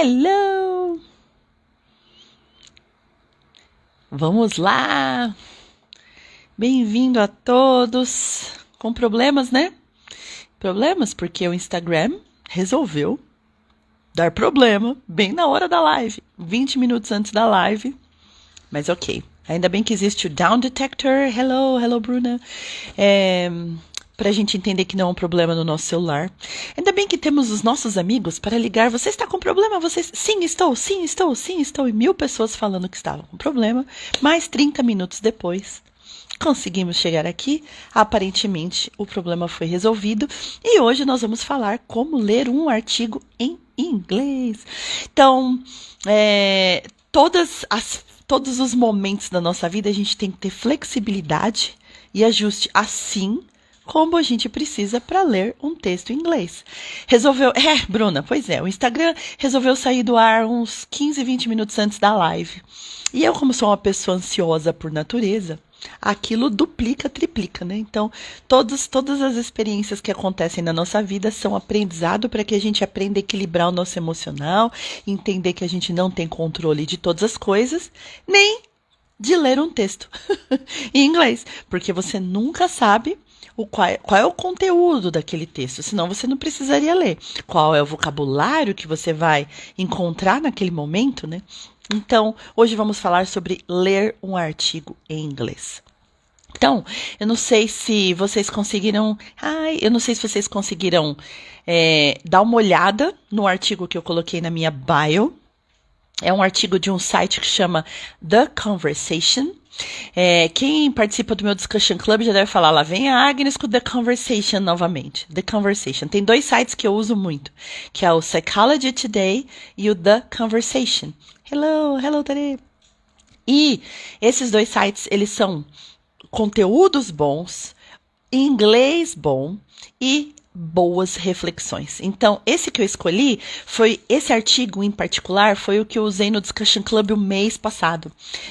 Hello! Vamos lá! Bem-vindo a todos! Com problemas, né? Problemas porque o Instagram resolveu dar problema bem na hora da live, 20 minutos antes da live. Mas ok, ainda bem que existe o Down Detector. Hello, Bruna. Para a gente entender que não é um problema no nosso celular. Ainda bem que temos os nossos amigos para ligar. Você está com problema? Sim, estou. E 1000 pessoas falando que estavam com problema. Mais 30 minutos depois, conseguimos chegar aqui. Aparentemente, o problema foi resolvido. E hoje nós vamos falar como ler um artigo em inglês. Então, todos os momentos da nossa vida a gente tem que ter flexibilidade e ajuste assim como a gente precisa para ler um texto em inglês. Bruna, pois é, o Instagram resolveu sair do ar uns 15, 20 minutos antes da live. E eu, como sou uma pessoa ansiosa por natureza, aquilo duplica, triplica, né? Então, todas as experiências que acontecem na nossa vida são aprendizado para que a gente aprenda a equilibrar o nosso emocional, entender que a gente não tem controle de todas as coisas, nem de ler um texto em inglês, porque você nunca sabe qual é o conteúdo daquele texto, senão você não precisaria ler. Qual é o vocabulário que você vai encontrar naquele momento, né? Então, hoje vamos falar sobre ler um artigo em inglês. Então, eu não sei se vocês conseguiram dar uma olhada no artigo que eu coloquei na minha bio. É um artigo de um site que chama The Conversation. Quem participa do meu Discussion Club já deve falar, lá vem a Agnes com The Conversation novamente. The Conversation. Tem 2 sites que eu uso muito, que é o Psychology Today e o The Conversation. Hello, Tere. E esses 2 sites, eles são conteúdos bons, inglês bom e boas reflexões. Então, esse que eu escolhi esse artigo em particular foi o que eu usei no Discussion Club o mês passado.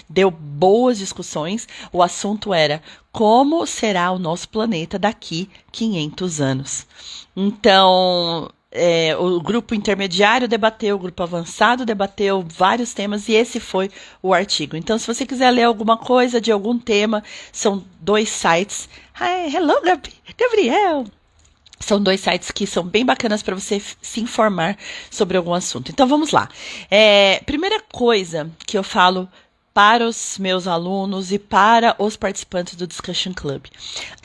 Deu boas discussões. O assunto era como será o nosso planeta daqui 500 anos. Então, o grupo intermediário debateu, o grupo avançado debateu vários temas e esse foi o artigo. Então, se você quiser ler alguma coisa de algum tema, são 2 sites. Hello, Gabriel! São 2 sites que são bem bacanas para você se informar sobre algum assunto. Então, vamos lá. Primeira coisa que eu falo para os meus alunos e para os participantes do Discussion Club.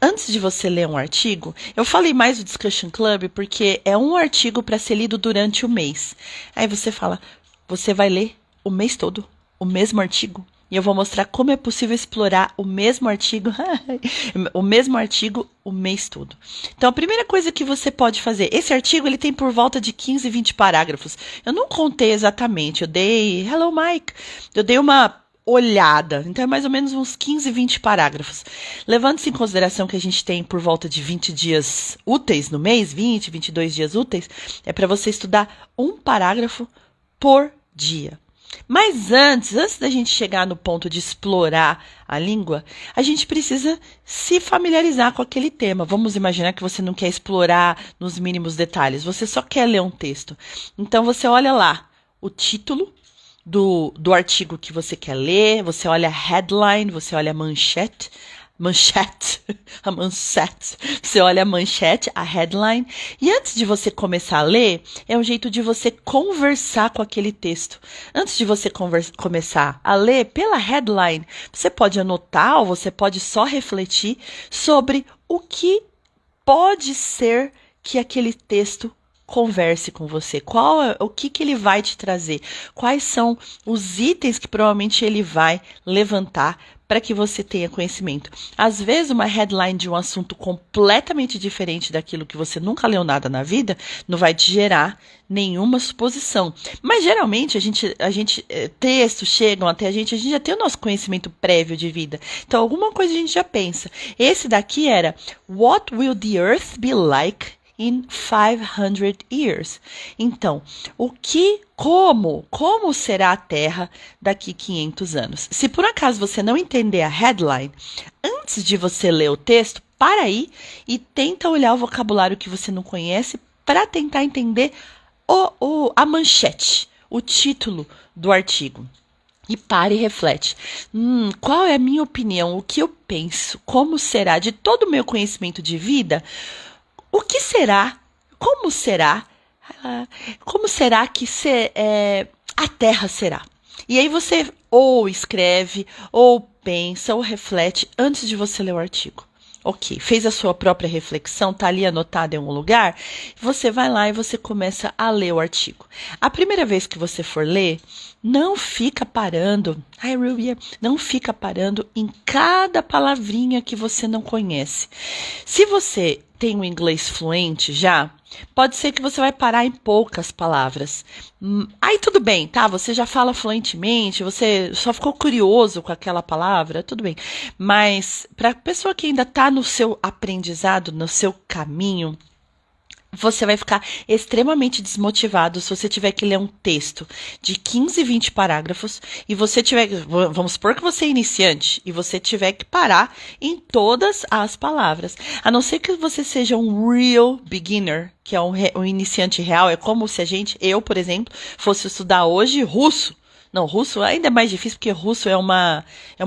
Antes de você ler um artigo, eu falei mais do Discussion Club porque é um artigo para ser lido durante o mês. Aí você vai ler o mês todo, o mesmo artigo. E eu vou mostrar como é possível explorar o mesmo artigo, o mês todo. Então, a primeira coisa que você pode fazer, esse artigo ele tem por volta de 15, 20 parágrafos. Eu não contei exatamente, hello Mike, eu dei uma olhada, então é mais ou menos uns 15, 20 parágrafos. Levando-se em consideração que a gente tem por volta de 20 dias úteis no mês, 20, 22 dias úteis, é para você estudar um parágrafo por dia. Mas antes da gente chegar no ponto de explorar a língua, a gente precisa se familiarizar com aquele tema. Vamos imaginar que você não quer explorar nos mínimos detalhes, você só quer ler um texto. Então você olha lá o título do artigo que você quer ler, você olha a headline, você olha a manchete, você olha a manchete, a headline, e antes de você começar a ler, é um jeito de você conversar com aquele texto. Antes de você começar a ler, pela headline, você pode anotar ou você pode só refletir sobre o que pode ser que aquele texto converse com você. O que ele vai te trazer? Quais são os itens que provavelmente ele vai levantar para que você tenha conhecimento? Às vezes, uma headline de um assunto completamente diferente daquilo que você nunca leu nada na vida, não vai te gerar nenhuma suposição. Mas, geralmente, textos chegam até a gente já tem o nosso conhecimento prévio de vida. Então, alguma coisa a gente já pensa. Esse daqui era What will the Earth be like in 500 years? Então, como será a Terra daqui 500 anos? Se por acaso você não entender a headline, antes de você ler o texto, para aí e tenta olhar o vocabulário que você não conhece para tentar entender a manchete. o título do artigo. E para e reflete. Qual é a minha opinião? O que eu penso? Como será? De todo o meu conhecimento de vida, o que será? Como será? Como será que a Terra será? E aí você ou escreve, ou pensa, ou reflete antes de você ler o artigo. Ok, fez a sua própria reflexão, tá ali anotado em algum lugar, você vai lá e você começa a ler o artigo. A primeira vez que você for ler, não fica parando, não fica parando em cada palavrinha que você não conhece. Se você tem um inglês fluente já, pode ser que você vai parar em poucas palavras. Aí tudo bem, tá? Você já fala fluentemente, você só ficou curioso com aquela palavra, tudo bem. Mas para a pessoa que ainda está no seu aprendizado, no seu caminho, você vai ficar extremamente desmotivado se você tiver que ler um texto de 15, 20 parágrafos e você tiver, vamos supor que você é iniciante e você tiver que parar em todas as palavras. A não ser que você seja um real beginner, que é um iniciante real, é como se eu, por exemplo, fosse estudar hoje russo. Não, russo ainda é mais difícil, porque russo é uma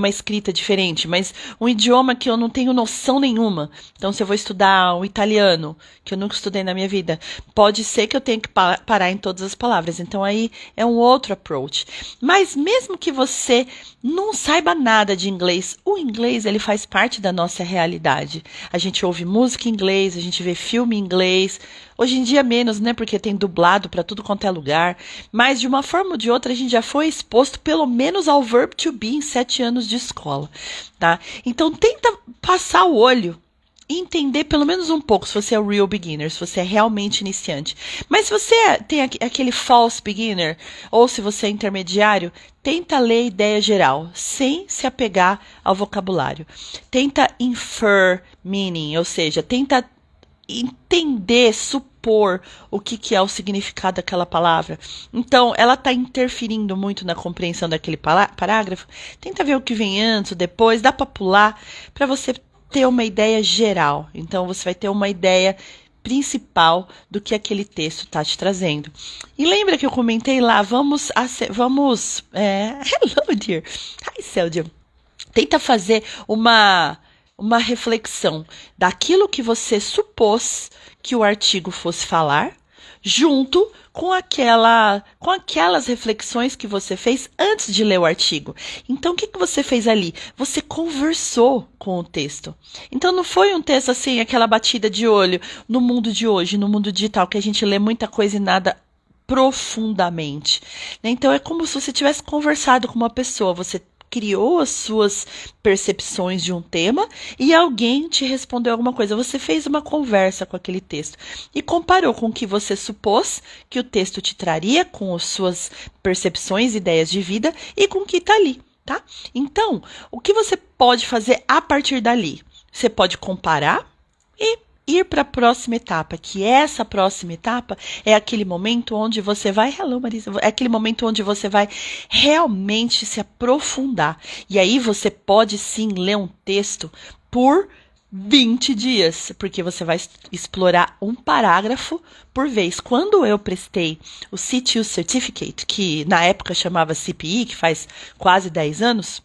escrita diferente, mas um idioma que eu não tenho noção nenhuma. Então, se eu vou estudar o italiano, que eu nunca estudei na minha vida, pode ser que eu tenha que parar em todas as palavras. Então, aí é um outro approach. Mas mesmo que você não saiba nada de inglês, o inglês, ele faz parte da nossa realidade. A gente ouve música em inglês, a gente vê filme em inglês. Hoje em dia menos, né? Porque tem dublado para tudo quanto é lugar. Mas de uma forma ou de outra a gente já foi exposto pelo menos ao verb to be em 7 anos de escola, tá? Então tenta passar o olho e entender pelo menos um pouco se você é o real beginner, se você é realmente iniciante. Mas se você tem aquele false beginner ou se você é intermediário, tenta ler a ideia geral, sem se apegar ao vocabulário. Tenta infer meaning, ou seja, tenta entender, supor o que é o significado daquela palavra. Então, ela está interferindo muito na compreensão daquele parágrafo. Tenta ver o que vem antes, ou depois, dá para pular, para você ter uma ideia geral. Então, você vai ter uma ideia principal do que aquele texto está te trazendo. E lembra que eu comentei lá, hello, dear. Hi, Célia. Tenta fazer uma reflexão daquilo que você supôs que o artigo fosse falar, junto com aquelas reflexões que você fez antes de ler o artigo. Então, o que você fez ali? Você conversou com o texto. Então, não foi um texto assim, aquela batida de olho no mundo de hoje, no mundo digital, que a gente lê muita coisa e nada profundamente. Então, é como se você tivesse conversado com uma pessoa, você criou as suas percepções de um tema e alguém te respondeu alguma coisa. Você fez uma conversa com aquele texto e comparou com o que você supôs que o texto te traria, com as suas percepções, ideias de vida e com o que está ali, tá? Então, o que você pode fazer a partir dali? Você pode comparar e ir para a próxima etapa, que essa próxima etapa é aquele momento onde você vai, hello Marisa, é aquele momento onde você vai realmente se aprofundar. E aí você pode sim ler um texto por 20 dias, porque você vai explorar um parágrafo por vez. Quando eu prestei o CTU Certificate, que na época chamava CPI, que faz quase 10 anos,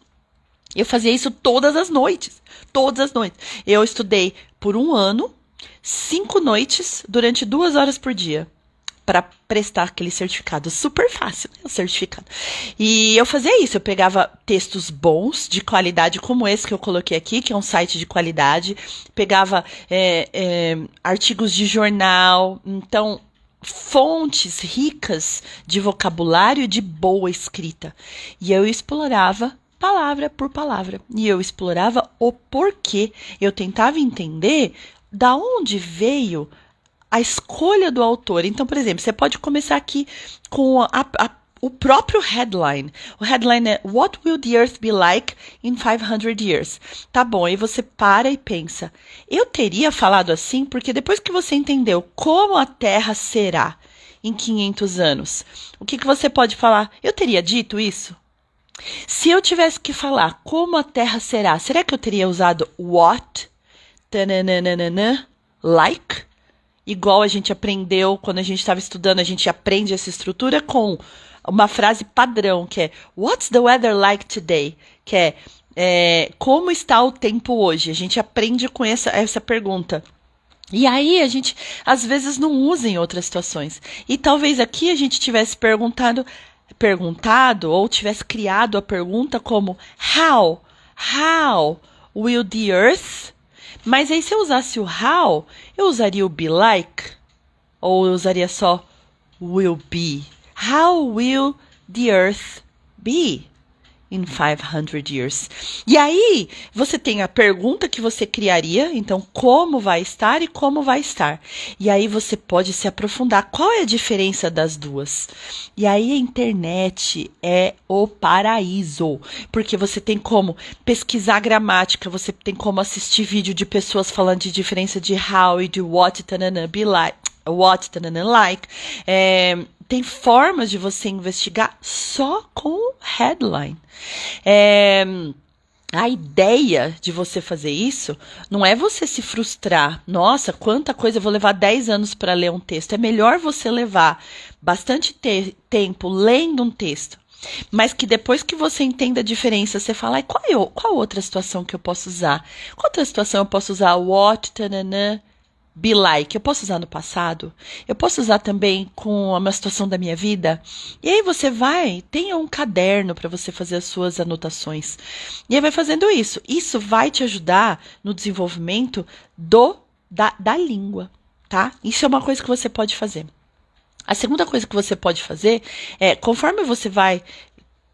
eu fazia isso todas as noites. Todas as noites. Eu estudei por 1 ano, 5 noites, durante 2 horas por dia, para prestar aquele certificado. Super fácil, né? O certificado. E eu fazia isso, eu pegava textos bons, de qualidade, como esse que eu coloquei aqui, que é um site de qualidade, pegava artigos de jornal, então fontes ricas de vocabulário e de boa escrita. E eu explorava palavra por palavra. E eu explorava o porquê. Eu tentava entender da onde veio a escolha do autor. Então, por exemplo, você pode começar aqui com o próprio headline. O headline é What will the Earth be like in 500 years? Tá bom, aí você para e pensa. Eu teria falado assim porque depois que você entendeu como a Terra será em 500 anos, o que você pode falar? Eu teria dito isso? Se eu tivesse que falar como a Terra será que eu teria usado what? Like? Igual a gente aprendeu quando a gente estava estudando, a gente aprende essa estrutura com uma frase padrão, que é What's the weather like today? Que como está o tempo hoje? A gente aprende com essa pergunta. E aí a gente, às vezes, não usa em outras situações. E talvez aqui a gente tivesse perguntado ou tivesse criado a pergunta como How will the earth? Mas aí se eu usasse o how, eu usaria o be like? Ou eu usaria só will be? How will the earth be in 500 years? E aí, você tem a pergunta que você criaria, então, como vai estar e como vai estar. E aí você pode se aprofundar. Qual é a diferença das duas? E aí a internet é o paraíso, porque você tem como pesquisar gramática, você tem como assistir vídeo de pessoas falando de diferença de how e de what, tanana, be like, what, tanana, like. Tem formas de você investigar só com o headline. A ideia de você fazer isso não é você se frustrar. Nossa, quanta coisa, eu vou levar 10 anos para ler um texto. É melhor você levar bastante tempo lendo um texto, mas que depois que você entenda a diferença, você fala, qual outra situação que eu posso usar? Qual outra situação eu posso usar what, tananã, be like? Eu posso usar no passado? Eu posso usar também com uma situação da minha vida? E aí você tenha um caderno para você fazer as suas anotações. E aí vai fazendo isso. Isso vai te ajudar no desenvolvimento da língua, tá? Isso é uma coisa que você pode fazer. A segunda coisa que você pode fazer é, conforme você vai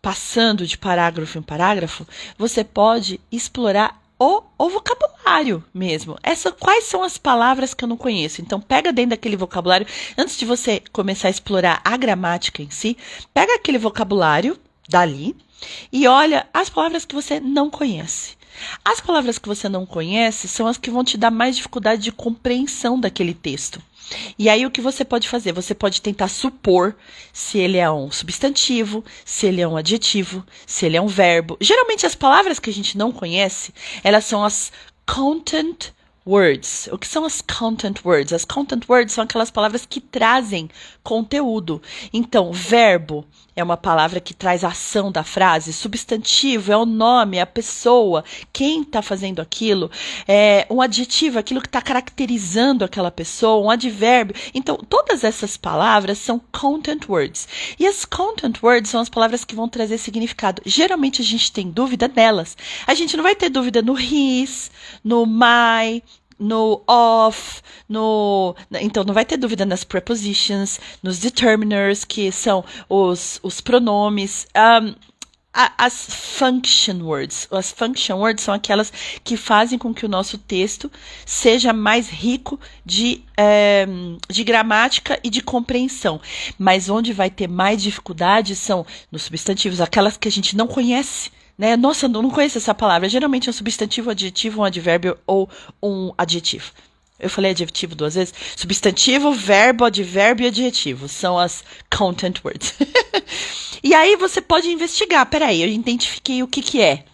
passando de parágrafo em parágrafo, você pode explorar o vocabulário mesmo. Quais são as palavras que eu não conheço? Então, pega dentro daquele vocabulário, antes de você começar a explorar a gramática em si, pega aquele vocabulário dali e olha as palavras que você não conhece. As palavras que você não conhece são as que vão te dar mais dificuldade de compreensão daquele texto. E aí o que você pode fazer? Você pode tentar supor se ele é um substantivo, se ele é um adjetivo, se ele é um verbo. Geralmente as palavras que a gente não conhece, elas são as content words. O que são as content words? As content words são aquelas palavras que trazem conteúdo. Então, verbo é uma palavra que traz a ação da frase. Substantivo é o nome, é a pessoa, quem está fazendo aquilo. Um adjetivo, aquilo que está caracterizando aquela pessoa. Um advérbio. Então, todas essas palavras são content words. E as content words são as palavras que vão trazer significado. Geralmente a gente tem dúvida nelas. A gente não vai ter dúvida no his, no my, no of, então não vai ter dúvida nas prepositions, nos determiners, que são os pronomes, as function words. As function words são aquelas que fazem com que o nosso texto seja mais rico de gramática e de compreensão. Mas onde vai ter mais dificuldade são nos substantivos, aquelas que a gente não conhece. Né? Nossa, eu não conheço essa palavra. Geralmente é um substantivo, adjetivo, um advérbio ou um adjetivo. Eu falei adjetivo 2 vezes. Substantivo, verbo, advérbio e adjetivo. São as content words. E aí você pode investigar. Peraí, eu identifiquei o que é.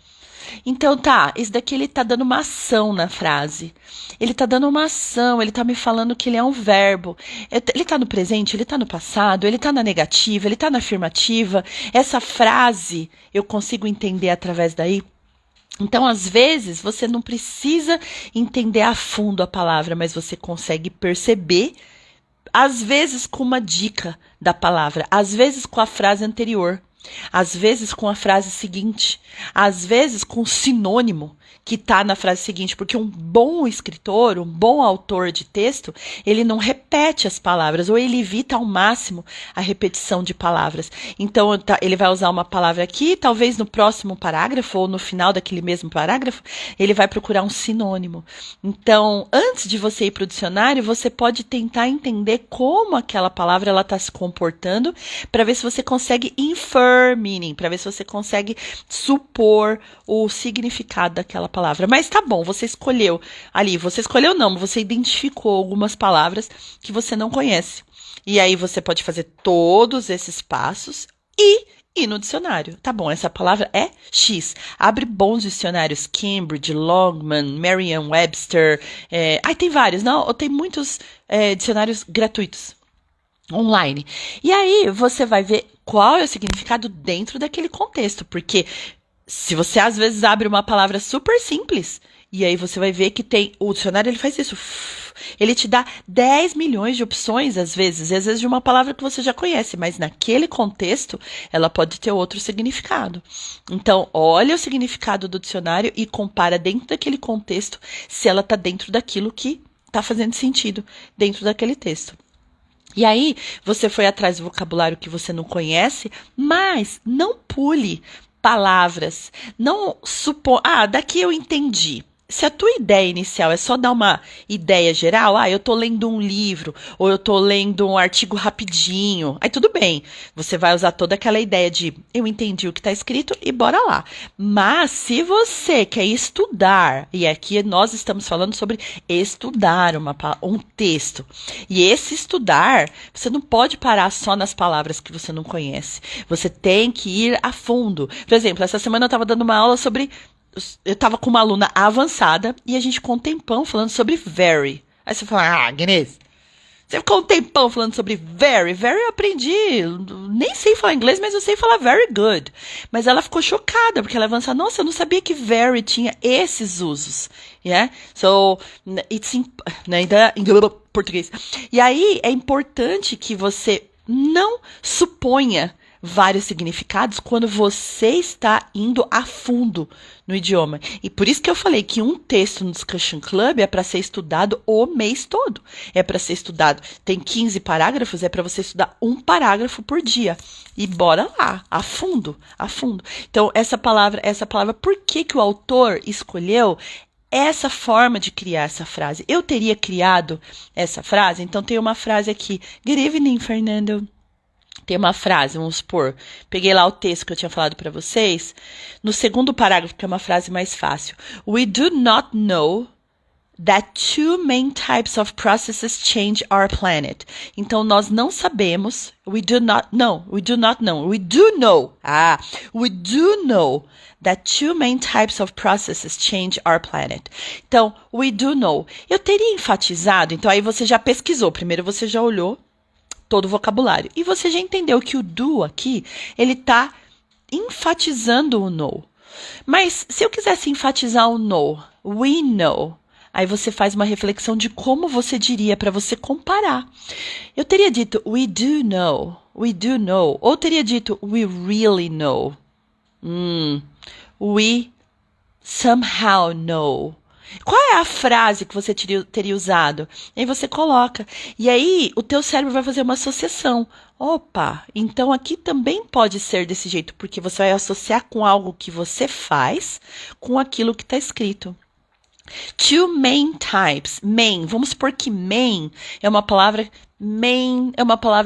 Então tá, esse daqui ele tá dando uma ação na frase. Ele tá dando uma ação, ele tá me falando que ele é um verbo. Ele tá no presente, ele tá no passado, ele tá na negativa, ele tá na afirmativa. Essa frase eu consigo entender através daí. Então, às vezes, você não precisa entender a fundo a palavra, mas você consegue perceber, às vezes com uma dica da palavra, às vezes com a frase anterior. Às vezes com a frase seguinte, às vezes com o sinônimo que está na frase seguinte, porque um bom escritor, um bom autor de texto, ele não repete as palavras, ou ele evita ao máximo a repetição de palavras. Então, ele vai usar uma palavra aqui, talvez no próximo parágrafo, ou no final daquele mesmo parágrafo, ele vai procurar um sinônimo. Então, antes de você ir para o dicionário, você pode tentar entender como aquela palavra está se comportando, para ver se você consegue infer meaning, para ver se você consegue supor o significado daquela palavra. Mas tá bom, você escolheu ali, você escolheu não, você identificou algumas palavras que você não conhece. E aí você pode fazer todos esses passos e ir no dicionário. Tá bom, essa palavra é X. Abre bons dicionários, Cambridge, Longman, Merriam-Webster. Tem vários, não? Tem muitos dicionários gratuitos. online. E aí você vai ver qual é o significado dentro daquele contexto, porque se você às vezes abre uma palavra super simples, e aí você vai ver que o dicionário ele faz isso. Ele te dá 10 milhões de opções às vezes, e às vezes de uma palavra que você já conhece, mas naquele contexto ela pode ter outro significado. Então, olha o significado do dicionário e compara dentro daquele contexto se ela está dentro daquilo que está fazendo sentido dentro daquele texto. E aí, você foi atrás do vocabulário que você não conhece, mas não pule palavras. Não daqui eu entendi. Se a tua ideia inicial é só dar uma ideia geral, eu tô lendo um livro, ou eu tô lendo um artigo rapidinho, aí tudo bem. Você vai usar toda aquela ideia de eu entendi o que tá escrito e bora lá. Mas se você quer estudar, e aqui nós estamos falando sobre estudar um texto, e esse estudar, você não pode parar só nas palavras que você não conhece. Você tem que ir a fundo. Por exemplo, essa semana eu estava dando uma aula sobre... Eu tava com uma aluna avançada e a gente ficou um tempão falando sobre very. Aí você fala, Guinness, você ficou um tempão falando sobre very. Very eu aprendi, nem sei falar inglês, mas eu sei falar very good. Mas ela ficou chocada, porque ela avançou, nossa, eu não sabia que very tinha esses usos. Yeah? So, ainda em português. E aí, é importante que você não suponha vários significados quando você está indo a fundo no idioma. E por isso que eu falei que um texto no Discussion Club é para ser estudado o mês todo. É para ser estudado. Tem 15 parágrafos, é para você estudar um parágrafo por dia. E bora lá, a fundo, a fundo. Então, essa palavra, por que que o autor escolheu essa forma de criar essa frase? Eu teria criado essa frase? Então, tem uma frase aqui. Good evening, Fernando. Tem uma frase, vamos supor, peguei lá o texto que eu tinha falado para vocês, no segundo parágrafo, que é uma frase mais fácil. We do not know that two main types of processes change our planet. Então, nós não sabemos, we do not know, we do know that two main types of processes change our planet. Então, we do know. Eu teria enfatizado, então aí você já pesquisou, primeiro você já olhou todo o vocabulário. E você já entendeu que o do aqui, ele está enfatizando o know. Mas se eu quisesse enfatizar o know, we know, aí você faz uma reflexão de como você diria para você comparar. Eu teria dito we do know, ou teria dito we really know, we somehow know. Qual é a frase que você teria usado? E aí você coloca. E aí o teu cérebro vai fazer uma associação. Opa, então aqui também pode ser desse jeito, porque você vai associar com algo que você faz com aquilo que está escrito. Two main types. Main. Vamos supor que main é uma palavra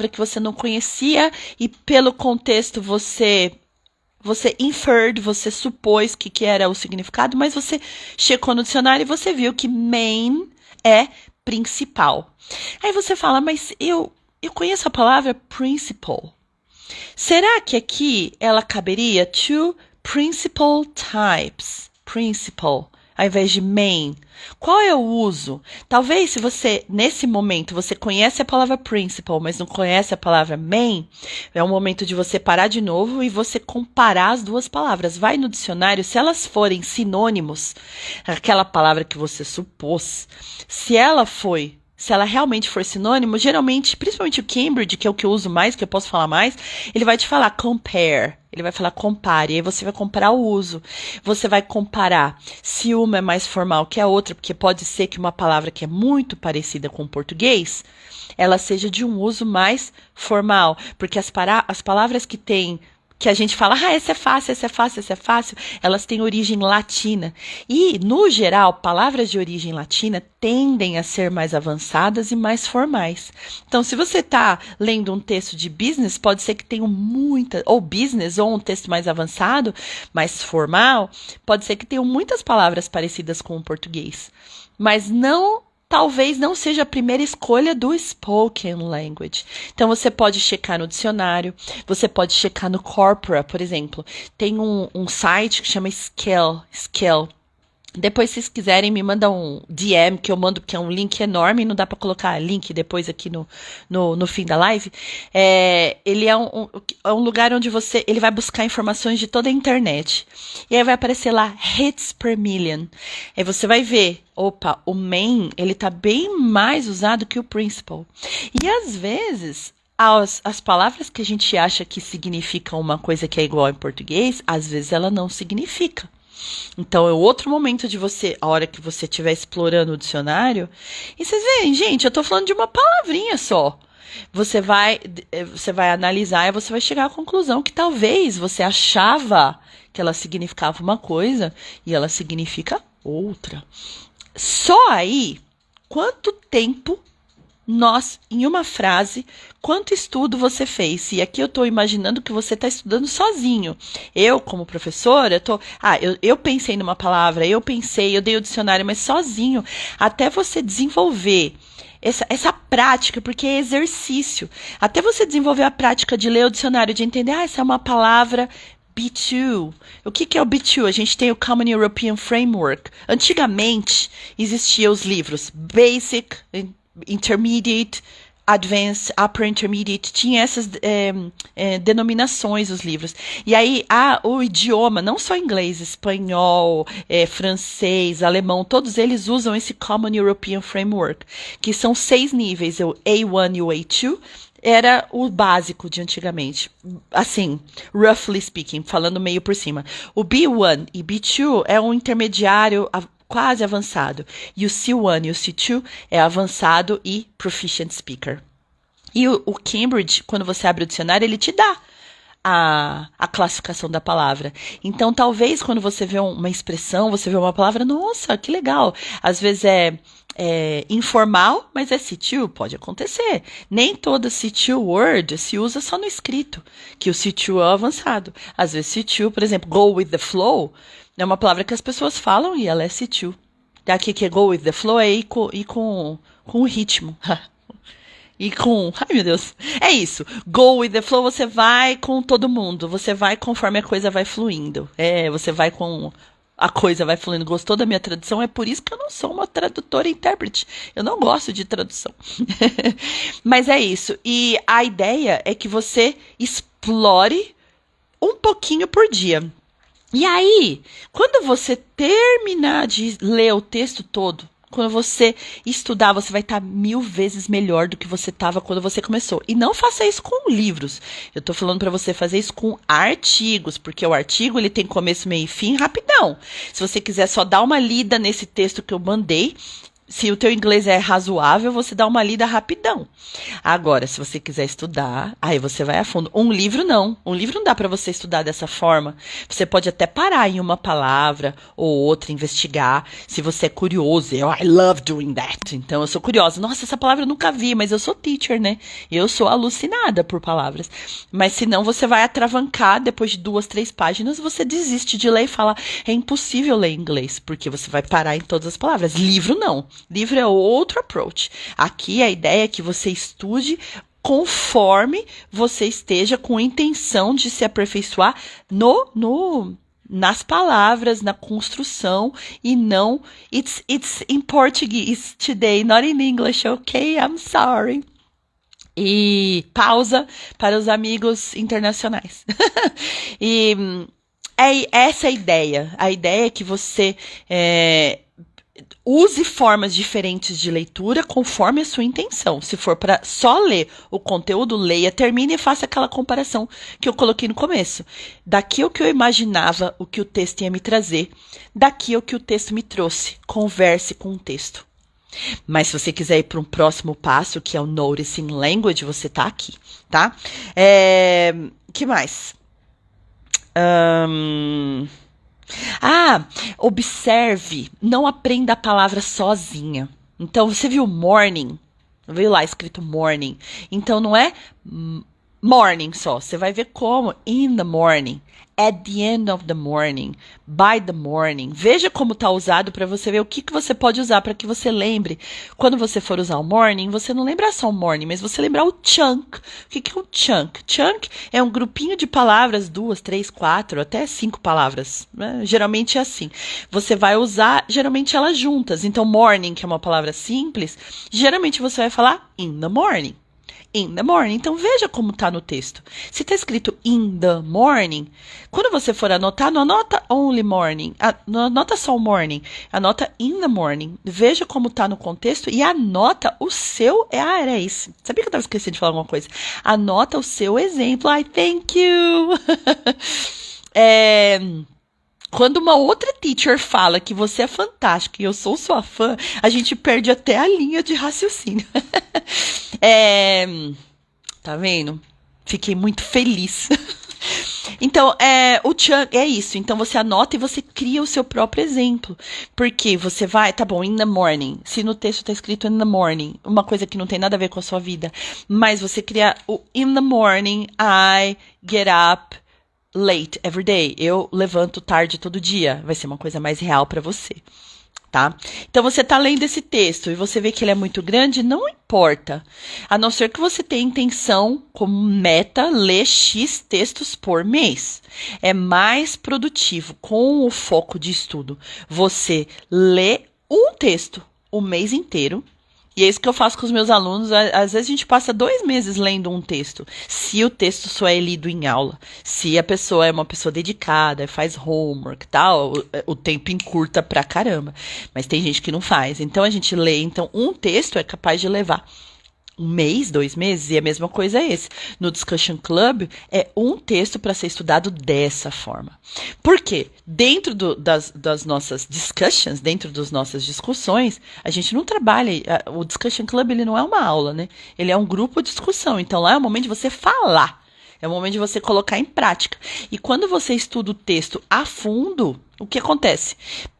que você não conhecia e pelo contexto você inferred, você supôs que era o significado, mas você checou no dicionário e você viu que main é principal. Aí você fala, mas eu conheço a palavra principal. Será que aqui ela caberia to principal types? Principal, ao invés de main. Qual é o uso? Talvez se você, nesse momento, você conhece a palavra principal, mas não conhece a palavra main, é um momento de você parar de novo e você comparar as duas palavras. Vai no dicionário, se elas forem sinônimos, aquela palavra que você supôs, se ela realmente for sinônimo, geralmente, principalmente o Cambridge, que é o que eu uso mais, que eu posso falar mais, ele vai te falar compare. Ele vai falar compare, aí você vai comparar o uso. Você vai comparar se uma é mais formal que a outra, porque pode ser que uma palavra que é muito parecida com o português, ela seja de um uso mais formal. Porque as palavras que a gente fala, essa é fácil, elas têm origem latina. E, no geral, palavras de origem latina tendem a ser mais avançadas e mais formais. Então, se você está lendo um texto de business, pode ser que tenha ou business, ou um texto mais avançado, mais formal, pode ser que tenham muitas palavras parecidas com o português. Mas talvez não seja a primeira escolha do spoken language. Então, você pode checar no dicionário, você pode checar no Corpora, por exemplo. Tem um site que chama Scale. Depois, se vocês quiserem, me mandam um DM que eu mando, porque é um link enorme, não dá pra colocar link depois aqui no fim da live. Ele é um lugar onde ele vai buscar informações de toda a internet. E aí vai aparecer lá, hits per million. Aí você vai ver, opa, o main, ele tá bem mais usado que o principal. E às vezes, as palavras que a gente acha que significam uma coisa que é igual em português, às vezes ela não significa. Então, é outro momento de você, a hora que você estiver explorando o dicionário, e vocês veem, gente, eu tô falando de uma palavrinha só. Você vai analisar e você vai chegar à conclusão que talvez você achava que ela significava uma coisa e ela significa outra. Só aí, quanto tempo em uma frase, quanto estudo você fez? E aqui eu estou imaginando que você está estudando sozinho. Eu, como professora, eu pensei numa palavra, eu dei o dicionário, mas sozinho, até você desenvolver essa prática, porque é exercício. Até você desenvolver a prática de ler o dicionário, de entender, essa é uma palavra B2. O que é o B2? A gente tem o Common European Framework. Antigamente, existiam os livros Basic, Intermediate, Advanced, Upper Intermediate, tinha essas denominações os livros. E aí, o idioma, não só inglês, espanhol, francês, alemão, todos eles usam esse Common European Framework, que são 6 níveis, o A1 e o A2, era o básico de antigamente. Assim, roughly speaking, falando meio por cima. O B1 e B2 é um intermediário quase avançado. E o C1 e o C2 é avançado e proficient speaker. E o Cambridge, quando você abre o dicionário, ele te dá a classificação da palavra. Então, talvez, quando você vê uma expressão, você vê uma palavra, nossa, que legal. Às vezes é informal, mas é C2, pode acontecer. Nem toda C2 word se usa só no escrito, que o C2 é avançado. Às vezes C2, por exemplo, go with the flow, é uma palavra que as pessoas falam e ela é C2. Daqui que é go with the flow é ir com o ritmo. Ai meu Deus, é isso. Go with the flow, você vai com todo mundo. Você vai conforme a coisa vai fluindo. Você vai com a coisa vai fluindo. Gostou da minha tradução? É por isso que eu não sou uma tradutora e intérprete. Eu não gosto de tradução. Mas é isso. E a ideia é que você explore um pouquinho por dia. E aí, quando você terminar de ler o texto todo, quando você estudar, você vai estar 1000 vezes melhor do que você estava quando você começou. E não faça isso com livros. Eu estou falando para você fazer isso com artigos, porque o artigo ele tem começo, meio e fim rapidão. Se você quiser só dar uma lida nesse texto que eu mandei, se o teu inglês é razoável, você dá uma lida rapidão. Agora, se você quiser estudar, aí você vai a fundo. Um livro não. Um livro não dá para você estudar dessa forma. Você pode até parar em uma palavra ou outra, investigar. Se você é curioso, I love doing that. Então, eu sou curiosa. Nossa, essa palavra eu nunca vi, mas eu sou teacher, né? Eu sou alucinada por palavras. Mas senão você vai atravancar, depois de 2, 3 páginas, você desiste de ler e fala, é impossível ler inglês, porque você vai parar em todas as palavras. Livro não. Livro é outro approach. Aqui a ideia é que você estude conforme você esteja com intenção de se aperfeiçoar nas palavras, na construção e não it's in Portuguese today, not in English, okay? I'm sorry. E pausa para os amigos internacionais. E essa é a ideia. A ideia é que você use formas diferentes de leitura conforme a sua intenção. Se for para só ler o conteúdo, leia, termine e faça aquela comparação que eu coloquei no começo. Daqui o que eu imaginava, o que o texto ia me trazer. Daqui o que o texto me trouxe. Converse com o texto. Mas se você quiser ir para um próximo passo, que é o Noticing Language, você tá aqui, tá? Que mais? Observe, não aprenda a palavra sozinha. Então, você viu morning? Veio lá escrito morning. Então, não é Morning só. Você vai ver como in the morning, at the end of the morning, by the morning. Veja como está usado para você ver o que você pode usar para que você lembre. Quando você for usar o morning, você não lembra só o morning, mas você lembrar o chunk. O que é um chunk? Chunk é um grupinho de palavras, 2, 3, 4, até 5 palavras. Né? Geralmente é assim. Você vai usar, geralmente elas juntas. Então, morning, que é uma palavra simples, geralmente você vai falar in the morning. In the morning. Então, veja como está no texto. Se está escrito in the morning, quando você for anotar, não anota only morning, não anota só o morning, anota in the morning. Veja como está no contexto e anota o seu... era isso. Sabia que eu estava esquecendo de falar alguma coisa? Anota o seu exemplo. I thank you. Quando uma outra teacher fala que você é fantástica e eu sou sua fã, a gente perde até a linha de raciocínio. Tá vendo? Fiquei muito feliz. Então, o chunk é isso. Então, você anota e você cria o seu próprio exemplo. Porque você vai, tá bom, in the morning. Se no texto tá escrito in the morning, uma coisa que não tem nada a ver com a sua vida. Mas você cria o in the morning, I get up late every day. Eu levanto tarde todo dia. Vai ser uma coisa mais real para você. Tá? Então você está lendo esse texto e você vê que ele é muito grande, não importa. A não ser que você tenha intenção, como meta, ler X textos por mês. É mais produtivo, com o foco de estudo, você lê um texto o mês inteiro. E é isso que eu faço com os meus alunos. Às vezes a gente passa 2 meses lendo um texto, se o texto só é lido em aula. Se a pessoa é uma pessoa dedicada, faz homework e tal, o tempo encurta pra caramba. Mas tem gente que não faz. Então a gente lê, então um texto é capaz de levar 1 mês, 2 meses, e a mesma coisa é esse. No Discussion Club, é um texto para ser estudado dessa forma. Por quê? Dentro das nossas discussions, dentro das nossas discussões, a gente não trabalha, o Discussion Club ele não é uma aula, né? Ele é um grupo de discussão, então lá é o momento de você falar. É o momento de você colocar em prática. E quando você estuda o texto a fundo, o que acontece?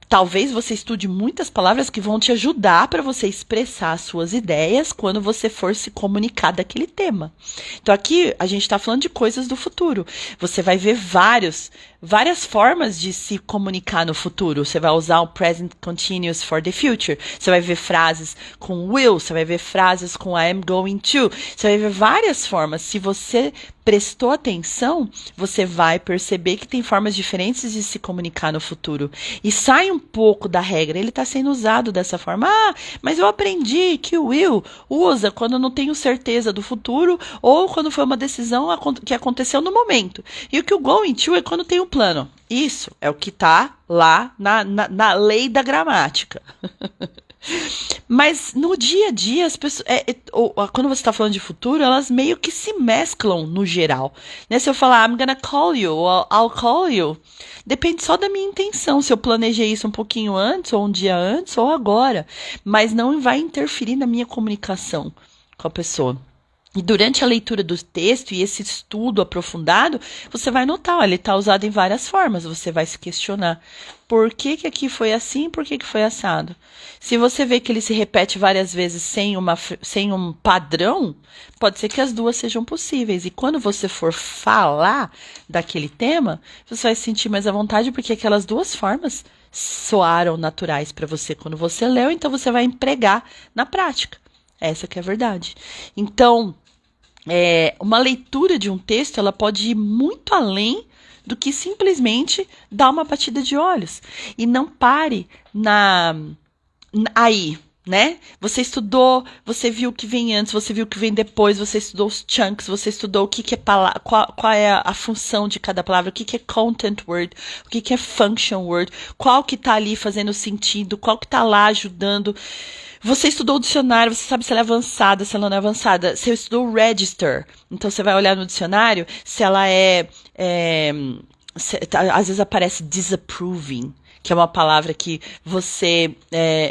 Talvez você estude muitas palavras que vão te ajudar para você expressar as suas ideias quando você for se comunicar daquele tema. Então aqui a gente está falando de coisas do futuro. Você vai ver várias formas de se comunicar no futuro. Você vai usar o present continuous for the future. Você vai ver frases com will, você vai ver frases com I am going to. Você vai ver várias formas. Se você prestou atenção, você vai perceber que tem formas diferentes de se comunicar no futuro. E sai um pouco da regra. Ele está sendo usado dessa forma. Mas eu aprendi que o will usa quando não tenho certeza do futuro ou quando foi uma decisão que aconteceu no momento. E o que o going to é quando tem um plano. Isso é o que está lá na lei da gramática. Mas no dia a dia, as pessoas, quando você está falando de futuro, elas meio que se mesclam no geral. Né? Se eu falar, I'm gonna call you, ou I'll call you, depende só da minha intenção. Se eu planejei isso um pouquinho antes, ou um dia antes, ou agora. Mas não vai interferir na minha comunicação com a pessoa. E durante a leitura do texto e esse estudo aprofundado, você vai notar, ele está usado em várias formas. Você vai se questionar. Por que aqui foi assim? Por que foi assado? Se você vê que ele se repete várias vezes sem um padrão, pode ser que as duas sejam possíveis. E quando você for falar daquele tema, você vai se sentir mais à vontade, porque aquelas duas formas soaram naturais para você quando você leu, então você vai empregar na prática. Essa que é a verdade. Então, uma leitura de um texto, ela pode ir muito além do que simplesmente dar uma batida de olhos. E não pare aí, né? Você estudou, você viu o que vem antes, você viu o que vem depois, você estudou os chunks, você estudou o que é palavra, qual é a função de cada palavra, o que é content word, o que é function word, qual que tá ali fazendo sentido, qual que tá lá ajudando. Você estudou o dicionário, você sabe se ela é avançada, se ela não é avançada. Você estudou o register, então você vai olhar no dicionário se ela às vezes aparece disapproving, que é uma palavra que você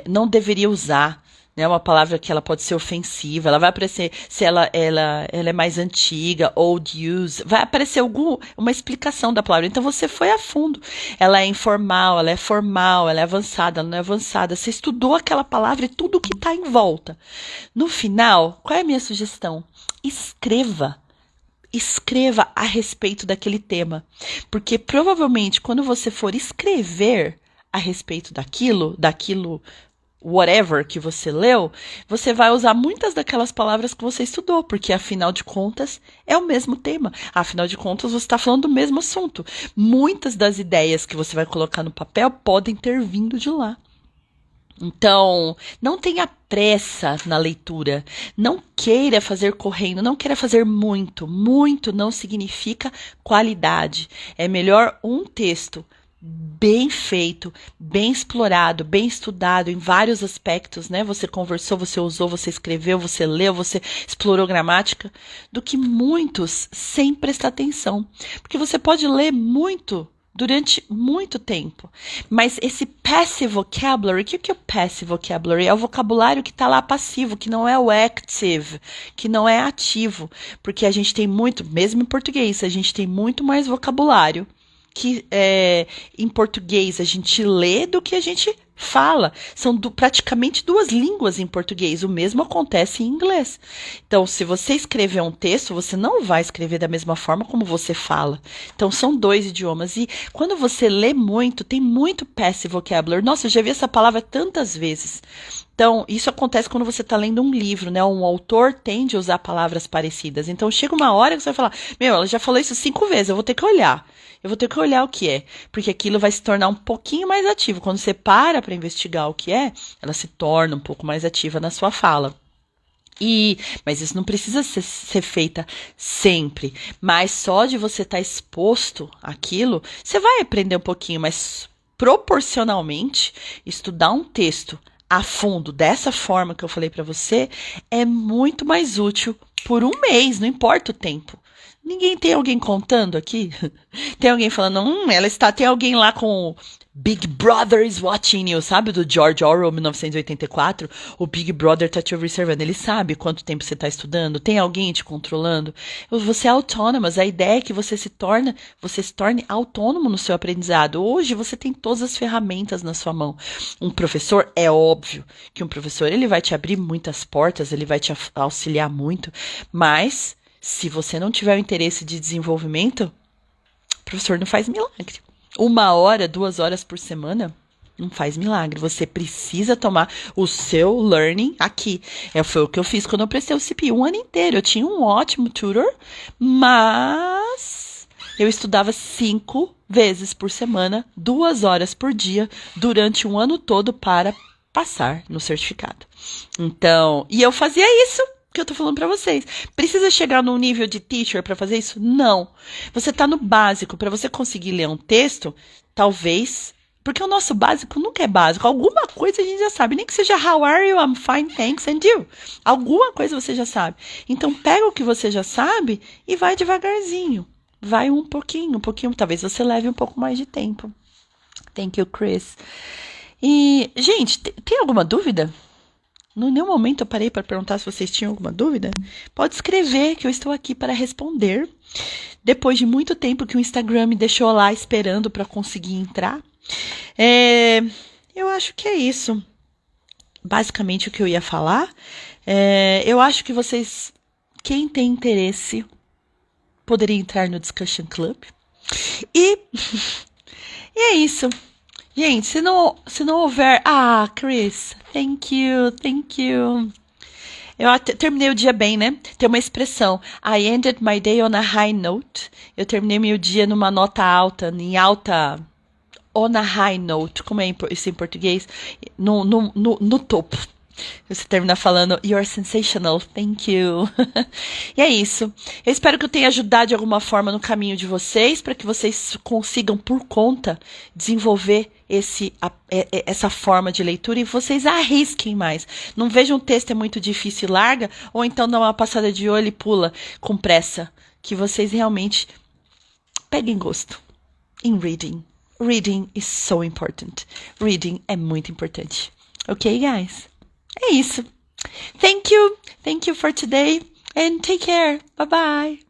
não deveria usar. É uma palavra que ela pode ser ofensiva, ela vai aparecer se ela é mais antiga, old use, vai aparecer uma explicação da palavra. Então você foi a fundo. Ela é informal, ela é formal, ela é avançada, ela não é avançada. Você estudou aquela palavra e tudo que está em volta. No final, qual é a minha sugestão? Escreva. escreva a respeito daquele tema. Porque provavelmente quando você for escrever a respeito daquilo whatever que você leu, você vai usar muitas daquelas palavras que você estudou, porque afinal de contas é o mesmo tema. Afinal de contas você está falando do mesmo assunto. Muitas das ideias que você vai colocar no papel podem ter vindo de lá. Então, não tenha pressa na leitura. Não queira fazer correndo, não queira fazer muito. Muito não significa qualidade. É melhor um texto bem feito, bem explorado, bem estudado em vários aspectos, né? Você conversou, você usou, você escreveu, você leu, você explorou gramática, do que muitos sem prestar atenção. Porque você pode ler muito durante muito tempo. Mas esse passive vocabulary, o que é o passive vocabulary? É o vocabulário que está lá passivo, que não é o active, que não é ativo. Porque a gente tem muito, mesmo em português, a gente tem muito mais vocabulário que em português a gente lê do que a gente fala. São praticamente duas línguas em português. O mesmo acontece em inglês. Então, se você escrever um texto, você não vai escrever da mesma forma como você fala. Então, são dois idiomas. E quando você lê muito, tem muito passive vocabulary. Nossa, eu já vi essa palavra tantas vezes. Então, isso acontece quando você está lendo um livro, né? Um autor tende a usar palavras parecidas. Então, chega uma hora que você vai falar, ela já falou isso 5 vezes, eu vou ter que olhar. Eu vou ter que olhar o que é, porque aquilo vai se tornar um pouquinho mais ativo. Quando você para investigar o que é, ela se torna um pouco mais ativa na sua fala. Mas isso não precisa ser feita sempre. Mas só de você estar exposto àquilo, você vai aprender um pouquinho, mas proporcionalmente, estudar um texto a fundo, dessa forma que eu falei para você, é muito mais útil por um mês, não importa o tempo. Tem alguém contando aqui? Tem alguém falando, tem alguém lá com Big Brother is watching you, sabe? Do George Orwell, 1984. O Big Brother tá te observando. Ele sabe quanto tempo você tá estudando. Tem alguém te controlando. Você é autônoma. A ideia é que você se torne autônomo no seu aprendizado. Hoje você tem todas as ferramentas na sua mão. Um professor, é óbvio que um professor ele vai te abrir muitas portas, ele vai te auxiliar muito, mas se você não tiver o interesse de desenvolvimento, o professor não faz milagre. 1 hora, 2 horas por semana não faz milagre. Você precisa tomar o seu learning aqui. Foi o que eu fiz quando eu prestei o CPI 1 ano inteiro. Eu tinha um ótimo tutor, mas eu estudava 5 vezes por semana, 2 horas por dia, durante um ano todo para passar no certificado. Então, e eu fazia isso que eu tô falando pra vocês. Precisa chegar num nível de teacher pra fazer isso? Não. Você tá no básico. Pra você conseguir ler um texto, talvez... Porque o nosso básico nunca é básico. Alguma coisa a gente já sabe. Nem que seja how are you, I'm fine, thanks, and you. Alguma coisa você já sabe. Então, pega o que você já sabe e vai devagarzinho. Vai um pouquinho. Talvez você leve um pouco mais de tempo. Thank you, Chris. E, gente, tem alguma dúvida? Em nenhum momento eu parei para perguntar se vocês tinham alguma dúvida. Pode escrever que eu estou aqui para responder. Depois de muito tempo que o Instagram me deixou lá esperando para conseguir entrar. Eu acho que é isso. Basicamente o que eu ia falar. Eu acho que vocês, quem tem interesse, poderia entrar no Discussion Club. E é isso. Gente, se não houver... Chris, thank you. Eu terminei o dia bem, né? Tem uma expressão, I ended my day on a high note. Eu terminei meu dia numa nota alta, on a high note. Como é isso em português? No topo. Você termina falando, you're sensational, thank you. E é isso. Eu espero que eu tenha ajudado de alguma forma no caminho de vocês, para que vocês consigam, por conta, desenvolver essa forma de leitura e vocês arrisquem mais. Não vejam um texto é muito difícil e larga, ou então dá uma passada de olho e pula com pressa. Que vocês realmente peguem gosto em reading. Reading is so important. Reading é muito importante. Ok, guys? É isso. Thank you for today and take care. Bye bye.